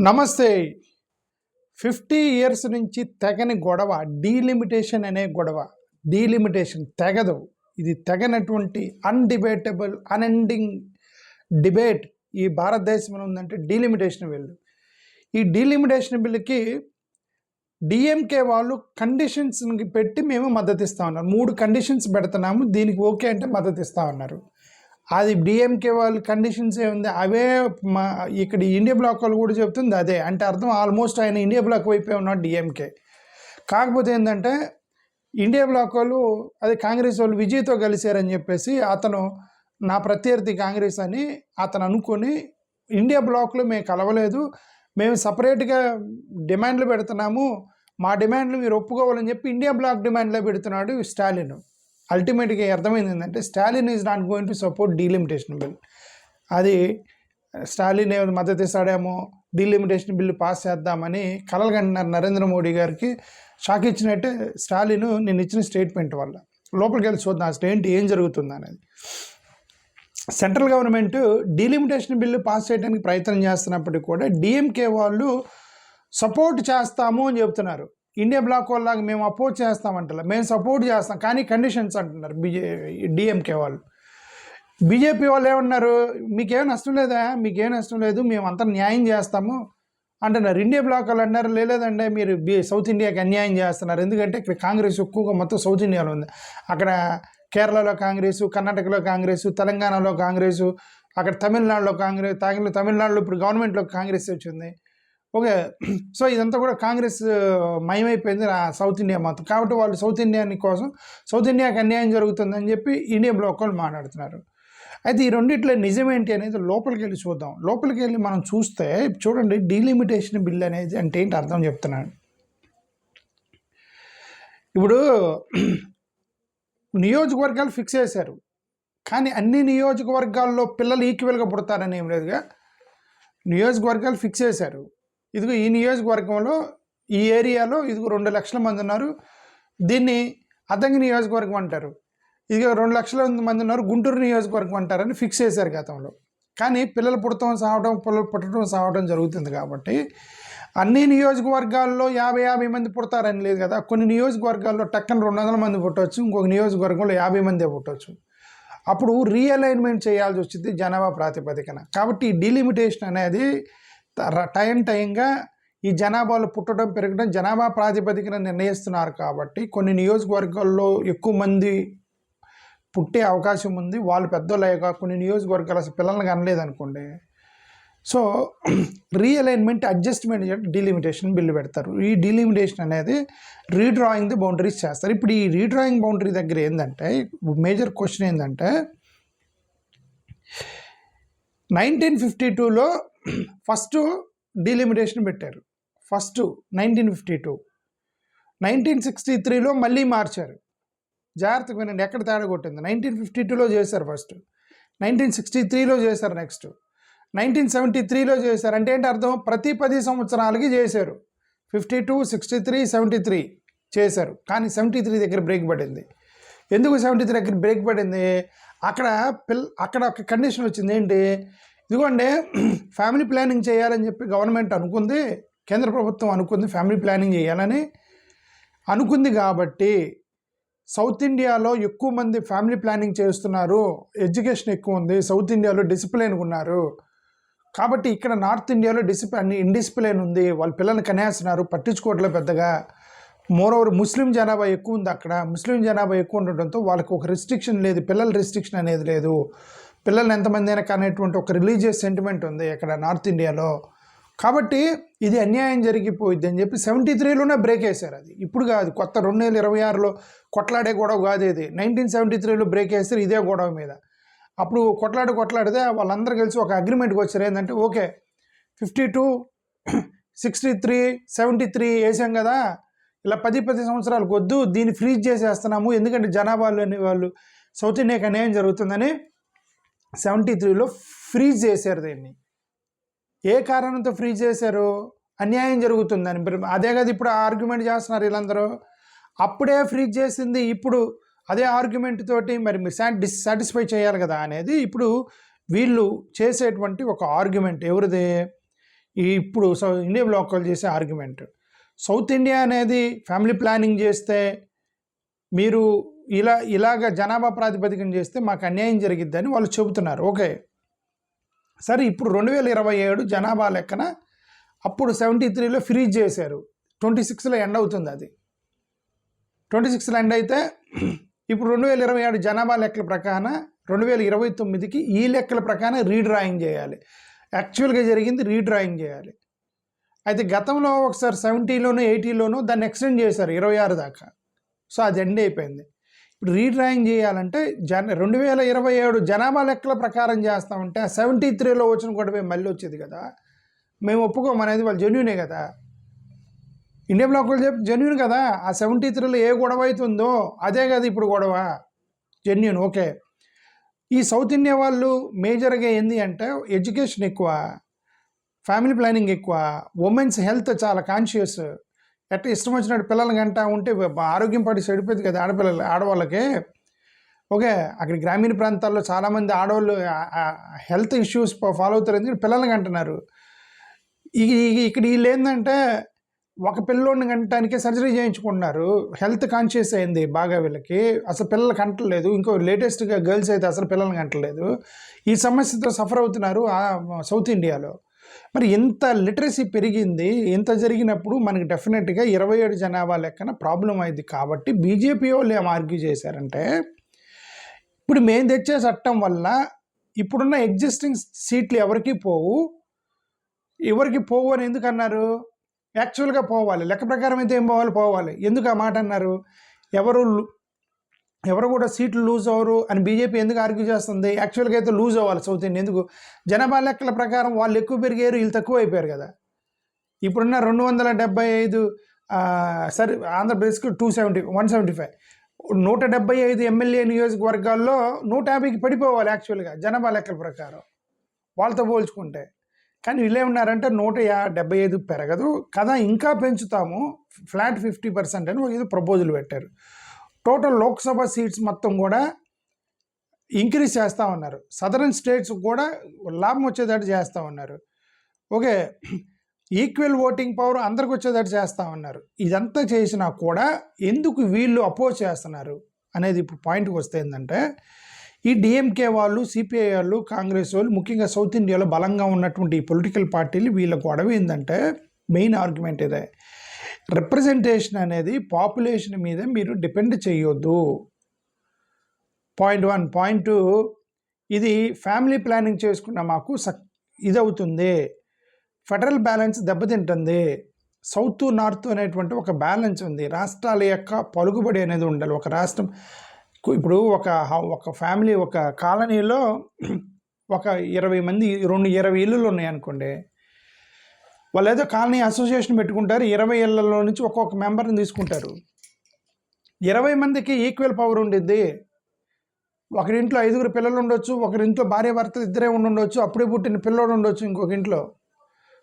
నమస్తే. 50 ఇయర్స్ నుంచి తెగని గొడవ డీలిమిటేషన్ అనే గొడవ. డీలిమిటేషన్ తెగదు. ఇది తెగనటువంటి అన్‌డిబేటబుల్, అన్‌ఎండింగ్ డిబేట్ ఈ భారతదేశంలో ఉందంటే డీలిమిటేషన్ బిల్లు. ఈ డీలిమిటేషన్ బిల్లుకి డీఎంకే వాళ్ళు కండిషన్స్‌ని పెట్టి మేము మద్దతిస్తా ఉన్నారు. 3 కండిషన్స్ పెడుతున్నాము. దీనికి ఓకే అంటే మద్దతిస్తా ఉన్నారు. అది డిఎంకే వాళ్ళు కండిషన్స్ ఏముంది అవే ఇక్కడ ఇండియా బ్లాక్ వాళ్ళు కూడా చెప్తుంది అదే. అంటే అర్థం ఆల్మోస్ట్ ఆయన ఇండియా బ్లాక్ వైపే ఉన్నాడు డిఎంకే. కాకపోతే ఏంటంటే ఇండియా బ్లాక్ వాళ్ళు అదే కాంగ్రెస్ వాళ్ళు విజయ్తో కలిశారని చెప్పేసి అతను నా ప్రత్యర్థి కాంగ్రెస్ అని అతను అనుకొని ఇండియా బ్లాక్లో మేము కలవలేదు, మేము సపరేట్గా డిమాండ్లు పెడుతున్నాము, మా డిమాండ్లు మీరు ఒప్పుకోవాలని చెప్పి ఇండియా బ్లాక్ డిమాండ్లో పెడుతున్నాడు స్టాలిన్. అల్టిమేట్గా అర్థమైంది ఏంటంటే Stalin is not going to support delimitation bill. అది స్టాలిన్ ఏమైనా మద్దతు ఇస్తాడేమో, డీలిమిటేషన్ బిల్లు పాస్ చేద్దామని కలలు కంటున్నారు నరేంద్ర మోడీ గారికి. షాక్ ఇచ్చినట్టే స్టాలిన్ నేను ఇచ్చిన స్టేట్మెంట్ వల్ల. లోపలికి వెళ్ళి చూద్దాం అసలు ఏంటి ఏం జరుగుతుంది అనేది. Central government delimitation bill pass చేయడానికి ప్రయత్నం చేస్తున్నప్పటికీ కూడా డిఎంకే వాళ్ళు సపోర్ట్ చేస్తాము అని చెప్తున్నారు. ఇండియా బ్లాక్ వాళ్ళలాగా మేము అపోజ్ చేస్తామంటారు, మేము సపోర్ట్ చేస్తాం కానీ కండిషన్స్ అంటున్నారు డిఎంకే వాళ్ళు. బీజేపీ వాళ్ళు ఏమన్నారు, మీకేం నష్టం లేదా, మీకేం నష్టం లేదు, మేము అంతా న్యాయం చేస్తాము అంటున్నారు. ఇండియా బ్లాక్ వాళ్ళు అన్నారు లేదండి మీరు సౌత్ ఇండియాకి అన్యాయం చేస్తున్నారు, ఎందుకంటే ఇక్కడ కాంగ్రెస్ ఎక్కువగా మొత్తం సౌత్ ఇండియాలో ఉంది. అక్కడ కేరళలో కాంగ్రెస్, కర్ణాటకలో కాంగ్రెస్, తెలంగాణలో కాంగ్రెస్, అక్కడ తమిళనాడులో కాంగ్రెస్, తమిళనాడులో ఇప్పుడు గవర్నమెంట్లో కాంగ్రెస్ వచ్చింది. ఓకే, సో ఇదంతా కూడా కాంగ్రెస్ మయమైపోయింది సౌత్ ఇండియా మొత్తం. కాబట్టి వాళ్ళు సౌత్ ఇండియాని కోసం సౌత్ ఇండియాకి అన్యాయం జరుగుతుందని చెప్పి ఇండియా బ్లాక్ వాళ్ళు మాట్లాడుతున్నారు. అయితే ఈ రెండిట్లో నిజమేంటి అనేది లోపలికి వెళ్ళి చూద్దాం. లోపలికి వెళ్ళి మనం చూస్తే చూడండి డీలిమిటేషన్ బిల్ అనేది అంటే ఏంటి అర్థం చెప్తున్నాను. ఇప్పుడు నియోజకవర్గాలు ఫిక్స్ చేశారు, కానీ అన్ని నియోజకవర్గాల్లో పిల్లలు ఈక్వల్గా పుడతారని ఏం లేదుగా. నియోజకవర్గాలు ఫిక్స్ చేశారు, ఇదిగో ఈ నియోజకవర్గంలో ఈ ఏరియాలో ఇదిగో 2 లక్షల మంది ఉన్నారు, దీన్ని అద్దంకి నియోజకవర్గం అంటారు. ఇదిగో 2 లక్షల మంది ఉన్నారు, గుంటూరు నియోజకవర్గం అంటారని ఫిక్స్ చేశారు గతంలో. కానీ పిల్లలు పుట్టడం సావడం జరుగుతుంది. కాబట్టి అన్ని నియోజకవర్గాల్లో 50 మంది పుడతారని లేదు కదా. కొన్ని నియోజకవర్గాల్లో టక్కన 200 మంది పుట్టవచ్చు, ఇంకొక నియోజకవర్గంలో 50 మందే పుట్టవచ్చు. అప్పుడు రీఅలైన్మెంట్ చేయాల్సి వచ్చింది జనాభా ప్రాతిపదికన. కాబట్టి ఈ డీలిమిటేషన్ అనేది టైంగా ఈ జనాభాలో పుట్టడం పెరగడం జనాభా ప్రాతిపదికన నిర్ణయిస్తున్నారు. కాబట్టి కొన్ని నియోజకవర్గాల్లో ఎక్కువ మంది పుట్టే అవకాశం ఉంది, వాళ్ళు పెద్దోళ్ళయ్యాక కొన్ని నియోజకవర్గాలు అసలు పిల్లల్ని కనలేదనుకోండి, so realignment adjustment delimitation bill పెడతారు. ఈ డీలిమిటేషన్ అనేది రీడ్రాయింగ్ ది బౌండరీస్ చేస్తారు. ఇప్పుడు ఈ రీడ్రాయింగ్ బౌండరీ దగ్గర ఏంటంటే మేజర్ క్వశ్చన్ ఏంటంటే 1952లో ఫస్ట్ డీలిమిటేషన్ పెట్టారు. ఫస్ట్ 1952. 1963లో మళ్ళీ మార్చారు. జాగ్రత్తగా వినండి ఎక్కడ తేడా కొట్టింది. 1952లో చేశారు ఫస్ట్, 1963లో చేశారు, నెక్స్ట్ 1973లో చేశారు. అంటే ఏంటి అర్థం, ప్రతి 10 సంవత్సరాలకి చేశారు. 52, 63, 73 చేశారు. కానీ 73 దగ్గర బ్రేక్ పడింది. ఎందుకు 73 దగ్గర బ్రేక్ పడింది, అక్కడ ఒక కండిషన్ వచ్చింది. ఏంటి, ఇదిగోండి ఫ్యామిలీ ప్లానింగ్ చేయాలని చెప్పి గవర్నమెంట్ అనుకుంది, కేంద్ర ప్రభుత్వం అనుకుంది ఫ్యామిలీ ప్లానింగ్ చేయాలని అనుకుంది. కాబట్టి సౌత్ ఇండియాలో ఎక్కువ మంది ఫ్యామిలీ ప్లానింగ్ చేస్తున్నారు, ఎడ్యుకేషన్ ఎక్కువ ఉంది, సౌత్ ఇండియాలో డిసిప్లిన్గా ఉన్నారు. కాబట్టి ఇక్కడ నార్త్ ఇండియాలో ఇండిసిప్లిన్ ఉంది, వాళ్ళ పిల్లల్ని కనేస్తున్నారు, పట్టించుకోవట్లేదు పెద్దగా. మోరోవర్ ముస్లిం జనాభా ఎక్కువ ఉంది, అక్కడ ముస్లిం జనాభా ఎక్కువ ఉండటంతో వాళ్ళకి ఒక రిస్ట్రిక్షన్ లేదు, పిల్లల రిస్ట్రిక్షన్ అనేది లేదు, పిల్లల్ని ఎంతమంది అయినా కనేటువంటి ఒక రిలీజియస్ సెంటిమెంట్ ఉంది ఇక్కడ నార్త్ ఇండియాలో. కాబట్టి ఇది అన్యాయం జరిగిపోయింది అని చెప్పి 73లోనే బ్రేక్ వేశారు. అది ఇప్పుడు కాదు, కొత్త 2026లో కొట్లాడే గొడవ కాదు ఇది. 1973లో బ్రేక్ వేస్తారు ఇదే గొడవ మీద. అప్పుడు కొట్లాడితే వాళ్ళందరూ కలిసి ఒక అగ్రిమెంట్కి వచ్చారు. ఏంటంటే ఓకే 52, 63, 73 వేసాం కదా, ఇలా 10 సంవత్సరాలకు వద్దు, దీన్ని ఫ్రీజ్ చేసేస్తున్నాము, ఎందుకంటే జనాభాలోని వాళ్ళు సౌత్ ఇండియాకి అన్యాయం జరుగుతుందని 73లో ఫ్రీజ్ చేశారు. దీన్ని ఏ కారణంతో ఫ్రీజ్ చేశారు, అన్యాయం జరుగుతుందని. అదే కదా ఇప్పుడు ఆర్గ్యుమెంట్ చేస్తున్నారు వీళ్ళందరూ. అప్పుడే ఫ్రీజ్ చేసింది, ఇప్పుడు అదే ఆర్గ్యుమెంట్ తోటి మరి మీరు సాటిస్ఫై చేయాలి కదా అనేది ఇప్పుడు వీళ్ళు చేసేటువంటి ఒక ఆర్గ్యుమెంట్. ఎవరిది, ఇప్పుడు ఇండియా బ్లాక్ వాళ్ళు చేసే ఆర్గ్యుమెంట్. సౌత్ ఇండియా అనేది ఫ్యామిలీ ప్లానింగ్ చేస్తే మీరు ఇలాగ జనాభా ప్రాతిపదికన చేస్తే మాకు అన్యాయం జరిగిద్దని వాళ్ళు చెబుతున్నారు. ఓకే, సరే ఇప్పుడు 2027 జనాభా లెక్కన అప్పుడు 73లో ఫ్రీజ్ చేశారు, 26లో ఎండ్ అవుతుంది. అది 26లో ఎండ్ అయితే ఇప్పుడు 2027 జనాభా లెక్కల ప్రకారం 2029కి ఈ లెక్కల ప్రకారం రీడ్రాయింగ్ చేయాలి. యాక్చువల్గా జరిగింది రీడ్రాయింగ్ చేయాలి. అయితే గతంలో ఒకసారి 70లోనూ 80లోనూ దాన్ని ఎక్స్టెండ్ చేశారు 26 దాకా. సో అది ఎండ్ అయిపోయింది. ఇప్పుడు రీడ్రాయింగ్ చేయాలంటే 2027 జనాభా లెక్కల ప్రకారం చేస్తామంటే ఆ 73లో వచ్చిన గొడవ మళ్ళీ వచ్చేది కదా. మేము ఒప్పుకోమనేది వాళ్ళు జెన్యూనే కదా. ఇండియా బ్లాక్ వాళ్ళు చెప్పి జెన్యూన్ కదా. ఆ 73లో ఏ గొడవ అవుతుందో అదే కదా ఇప్పుడు గొడవ, జెన్యూన్. ఓకే, ఈ సౌత్ ఇండియా వాళ్ళు మేజర్గా ఏంది అంటే ఎడ్యుకేషన్ ఎక్కువ, ఫ్యామిలీ ప్లానింగ్ ఎక్కువ, ఉమెన్స్ హెల్త్ చాలా కాన్షియస్. ఎట్లా ఇష్టం వచ్చినట్టు పిల్లలు గంట ఉంటే ఆరోగ్యం పడి చెడిపోయింది కదా ఆడవాళ్ళకి. ఓకే, అక్కడ గ్రామీణ ప్రాంతాల్లో చాలామంది ఆడవాళ్ళు హెల్త్ ఇష్యూస్ ఫాలో అవుతారు, ఎందుకంటే పిల్లలు కంటున్నారు. ఇక్కడ వీళ్ళు ఏంటంటే ఒక పిల్లోడిని కంటానికే సర్జరీ చేయించుకుంటున్నారు. హెల్త్ కాన్షియస్ అయింది బాగా వీళ్ళకి, అసలు పిల్లలు కంటలేదు. ఇంకో లేటెస్ట్గా గర్ల్స్ అయితే అసలు పిల్లల్ని కంటలేదు. ఈ సమస్యతో సఫర్ అవుతున్నారు సౌత్ ఇండియాలో. మరి ఇంత లిటరసీ పెరిగింది, ఇంత జరిగినప్పుడు మనకి డెఫినెట్గా 27 జనాభా లెక్కన ప్రాబ్లం అయింది. కాబట్టి బీజేపీ వాళ్ళు ఏం ఆర్గ్యూ చేశారంటే ఇప్పుడు మేము తెచ్చే చట్టం వల్ల ఇప్పుడున్న ఎగ్జిస్టింగ్ సీట్లు ఎవరికి పోవు అని ఎందుకు అన్నారు? యాక్చువల్గా పోవాలి, లెక్క ప్రకారం అయితే ఏం పోవాలి. ఎందుకు ఆ మాట అన్నారు? ఎవరు కూడా సీట్లు లూజ్ అవ్వరు అని బీజేపీ ఎందుకు ఆర్గ్యూ చేస్తుంది? యాక్చువల్గా అయితే లూజ్ అవ్వాలి సౌత్ ఇండియా. ఎందుకు? జనాభా లెక్కల ప్రకారం వాళ్ళు ఎక్కువ పెరిగారు, వీళ్ళు తక్కువ అయిపోయారు కదా. ఇప్పుడున్న 275 సరే ఆంధ్రప్రదేశ్కి 175 175 ఎమ్మెల్యే నియోజకవర్గాల్లో 150కి పడిపోవాలి యాక్చువల్గా జనాభా లెక్కల ప్రకారం వాళ్ళతో పోల్చుకుంటే. కానీ వీళ్ళేమన్నారంటే 175 పెరగదు కదా, ఇంకా పెంచుతాము, ఫ్లాట్ 50% అని ఏదో ప్రపోజల్ పెట్టారు. టోటల్ లోక్సభ సీట్స్ మొత్తం కూడా ఇంక్రీజ్ చేస్తూ ఉన్నారు. సదరన్ స్టేట్స్ కూడా లాభం వచ్చేటట్టు చేస్తూ ఉన్నారు. ఓకే, ఈక్వల్ ఓటింగ్ పవర్ అందరికి వచ్చేటట్టు చేస్తూ ఉన్నారు. ఇదంతా చేసినా కూడా ఎందుకు వీళ్ళు అపోజ్ చేస్తున్నారు అనేది ఇప్పుడు పాయింట్కి వస్తే ఏంటంటే ఈ డిఎంకే వాళ్ళు, సిపిఐ వాళ్ళు, కాంగ్రెస్ వాళ్ళు, ముఖ్యంగా సౌత్ ఇండియాలో బలంగా ఉన్నటువంటి ఈ పొలిటికల్ పార్టీలు వీళ్ళ గొడవ ఏంటంటే మెయిన్ ఆర్గ్యుమెంట్ ఇదే. రిప్రజెంటేషన్ అనేది పాపులేషన్ మీద మీరు డిపెండ్ చేయొద్దు. పాయింట్ 1. పాయింట్ 2, ఇది ఫ్యామిలీ ప్లానింగ్ చేసుకున్న మాకు ఇది అవుతుంది, ఫెడరల్ బ్యాలెన్స్ దెబ్బతింటుంది. సౌత్ నార్త్ అనేటువంటి ఒక బ్యాలెన్స్ ఉంది. రాష్ట్రాల యొక్క పలుకుబడి అనేది ఉండాలి. ఒక రాష్ట్రం ఇప్పుడు ఒక ఫ్యామిలీ, ఒక కాలనీలో ఒక 20 మంది 20 ఇళ్ళు ఉన్నాయనుకోండి, వాళ్ళు ఏదో కాలనీ అసోసియేషన్ పెట్టుకుంటారు. 20 ఇళ్లలో నుంచి ఒక్కొక్క మెంబర్ని తీసుకుంటారు. 20 మందికి ఈక్వల్ పవర్ ఉండిద్ది. ఒకరింట్లో 5 పిల్లలు ఉండొచ్చు, ఒకరింట్లో భార్య భర్తలు ఇద్దరే ఉండొచ్చు, అప్పుడే పుట్టిన పిల్లోడు ఉండొచ్చు ఇంకొక ఇంట్లో.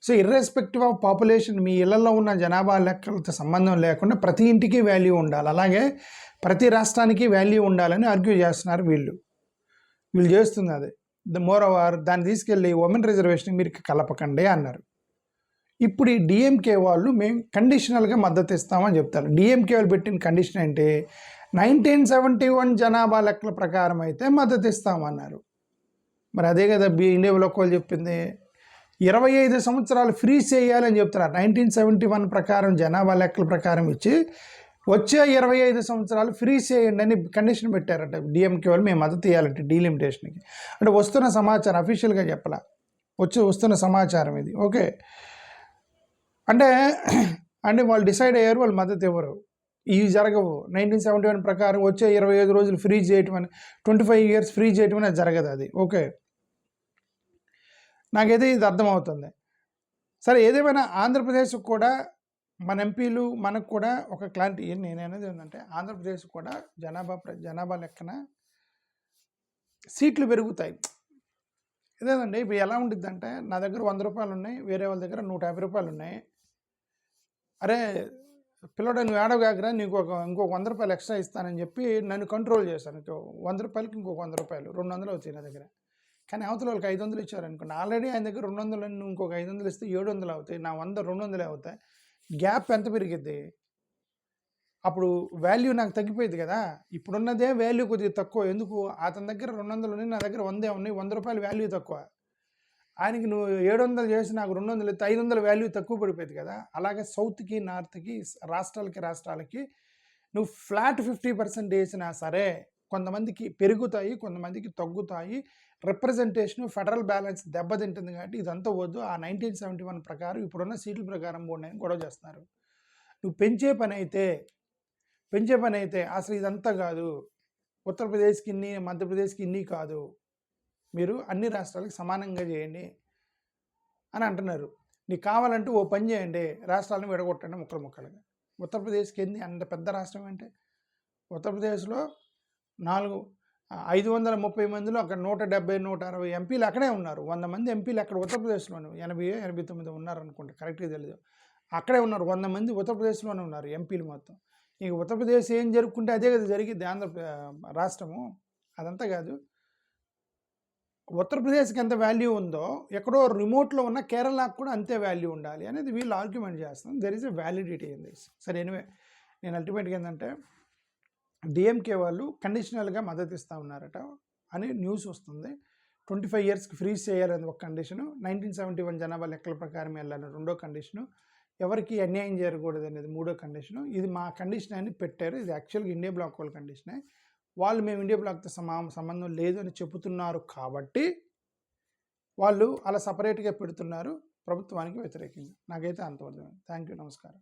సో ఇర్రెస్పెక్టివ్ ఆఫ్ పాపులేషన్, మీ ఇళ్లలో ఉన్న జనాభా లెక్కలతో సంబంధం లేకుండా ప్రతి ఇంటికి వాల్యూ ఉండాలి, అలాగే ప్రతి రాష్ట్రానికి వాల్యూ ఉండాలని ఆర్గ్యూ చేస్తున్నారు వీళ్ళు చేస్తుంది అది. మోర్ ఓవర్ దాన్ని తీసుకెళ్ళి ఉమెన్ రిజర్వేషన్ మీరు కలపకండి అన్నారు. ఇప్పుడు ఈ డిఎంకే వాళ్ళు మేము కండిషనల్గా మద్దతు ఇస్తామని చెప్తారు. డిఎంకే వాళ్ళు పెట్టిన కండిషన్ ఏంటి? 1971 జనాభా లెక్కల ప్రకారం అయితే మద్దతు ఇస్తామన్నారు. మరి అదే కదా ఇండియా బ్లాక్ వాళ్ళు చెప్పింది. 25 సంవత్సరాలు ఫ్రీ చేయాలని చెప్తున్నారు. 1971 ప్రకారం జనాభా లెక్కల ప్రకారం ఇచ్చి వచ్చే 25 సంవత్సరాలు ఫ్రీ చేయండి అని కండిషన్ పెట్టారట డిఎంకే వాళ్ళు. మేము మద్దతు ఇవ్వాలంటే డీలిమిటేషన్కి. అంటే వస్తున్న సమాచారం, అఫీషియల్గా చెప్పాల, వస్తున్న సమాచారం ఇది. ఓకే, అంటే వాళ్ళు డిసైడ్ అయ్యారు, వాళ్ళు మద్దతు ఇవ్వరు. ఇవి జరగవు. 1971 ప్రకారం వచ్చే 25 రోజులు ఫ్రీ చేయటం అని, 25 years ఫ్రీ చేయటం అనేది జరగదు అది. ఓకే, నాకైతే ఇది అర్థమవుతుంది. సరే, ఏదేమైనా ఆంధ్రప్రదేశ్ కూడా మన ఎంపీలు మనకు కూడా ఒక క్లారిటీ నేననేది ఏంటంటే ఆంధ్రప్రదేశ్ కూడా జనాభా లెక్కన సీట్లు పెరుగుతాయి. ఇదేనండి. ఇప్పుడు ఎలా ఉండిద్దంటే నా దగ్గర 100 రూపాయలు ఉన్నాయి, వేరే వాళ్ళ దగ్గర 150 రూపాయలు ఉన్నాయి. అరే పిల్లడు నువ్వు ఏడవగాకరా, నీకు ఇంకొక 100 రూపాయలు ఎక్స్ట్రా ఇస్తానని చెప్పి నన్ను కంట్రోల్ చేశాను. 100 రూపాయలకి ఇంకొక 100 రూపాయలు 200 అవుతాయి నా దగ్గర. కానీ అవతల వాళ్ళకి 500 ఇచ్చారనుకోండి, ఆల్రెడీ ఆయన దగ్గర 200 అని ఇంకొక 500 ఇస్తే 700 అవుతాయి, నా 100 200 అవుతాయి, గ్యాప్ ఎంత పెరిగిద్ది? అప్పుడు వాల్యూ నాకు తగ్గిపోయింది కదా. ఇప్పుడున్నదే వాల్యూ కొద్దిగా తక్కువ. ఎందుకు? అతని దగ్గర 200 ఉన్నాయి, నా దగ్గర 100 ఉన్నాయి, 100 రూపాయలు వాల్యూ తక్కువ. ఆయనకి నువ్వు 700 చేసి నాకు 200 ఇస్తే 500 వాల్యూ తక్కువ పడిపోయింది కదా. అలాగే సౌత్కి నార్త్కి రాష్ట్రాలకి నువ్వు ఫ్లాట్ 50% వేసినా సరే కొంతమందికి పెరుగుతాయి, కొంతమందికి తగ్గుతాయి. రిప్రజెంటేషన్ ఫెడరల్ బ్యాలెన్స్ దెబ్బతింటుంది కాబట్టి ఇదంతా వద్దు. ఆ 1971 ప్రకారం ఇప్పుడున్న సీట్ల ప్రకారం కూడా గొడవ చేస్తున్నారు. నువ్వు పెంచే పని అయితే అసలు ఇదంతా కాదు, ఉత్తరప్రదేశ్కి ఇన్ని, మధ్యప్రదేశ్కి ఇన్ని కాదు, మీరు అన్ని రాష్ట్రాలకు సమానంగా చేయండి అని అంటున్నారు. నీకు కావాలంటే ఓ పని చేయండి, రాష్ట్రాలను విడగొట్టండి ముక్కలుగా. ఉత్తరప్రదేశ్కి ఎన్ని అంత పెద్ద రాష్ట్రం అంటే? ఉత్తరప్రదేశ్లో 530 మందిలో అక్కడ 170 160 ఎంపీలు అక్కడే ఉన్నారు. 100 మంది ఎంపీలు అక్కడ ఉత్తరప్రదేశ్లోనే 89 ఉన్నారు అనుకుంటా, కరెక్ట్గా తెలియదు. అక్కడే ఉన్నారు, 100 మంది ఉత్తరప్రదేశ్లోనే ఉన్నారు ఎంపీలు మొత్తం. ఇక ఉత్తరప్రదేశ్ ఏం జరుపుకుంటే అదే కదా జరిగింది రాష్ట్రము. అదంతా కాదు. ఉత్తరప్రదేశ్కి ఎంత వాల్యూ ఉందో ఎక్కడో రిమోట్లో ఉన్న కేరళకు కూడా అంతే వాల్యూ ఉండాలి అనేది వీళ్ళు ఆర్గ్యుమెంట్ చేస్తాం. There is a validity in this. సరే, ఎనివే, నేను అల్టిమేట్గా ఏంటంటే డిఎంకే వాళ్ళు కండిషనల్గా మద్దతు ఇస్తూ ఉన్నారట అని న్యూస్ వస్తుంది. 25 ఇయర్స్కి ఫ్రీజ్ చేయాలని ఒక కండిషను, 1971 జనాభా లెక్కల ప్రకారం వెళ్ళాలని రెండో కండిషను, ఎవరికి అన్యాయం చేయకూడదు అనేది మూడో కండిషను. ఇది మా కండిషన్ అని పెట్టారు. ఇది యాక్చువల్గా ఇండియా బ్లాక్ వాళ్ళ కండిషనే. వాళ్ళు మేము ఇండియా బ్లాక్తో సంబంధం లేదు అని చెబుతున్నారు కాబట్టి వాళ్ళు అలా సపరేట్గా పెడుతున్నారు ప్రభుత్వానికి వ్యతిరేకంగా. నాకైతే అంతవరకు. థ్యాంక్ యూ, నమస్కారం.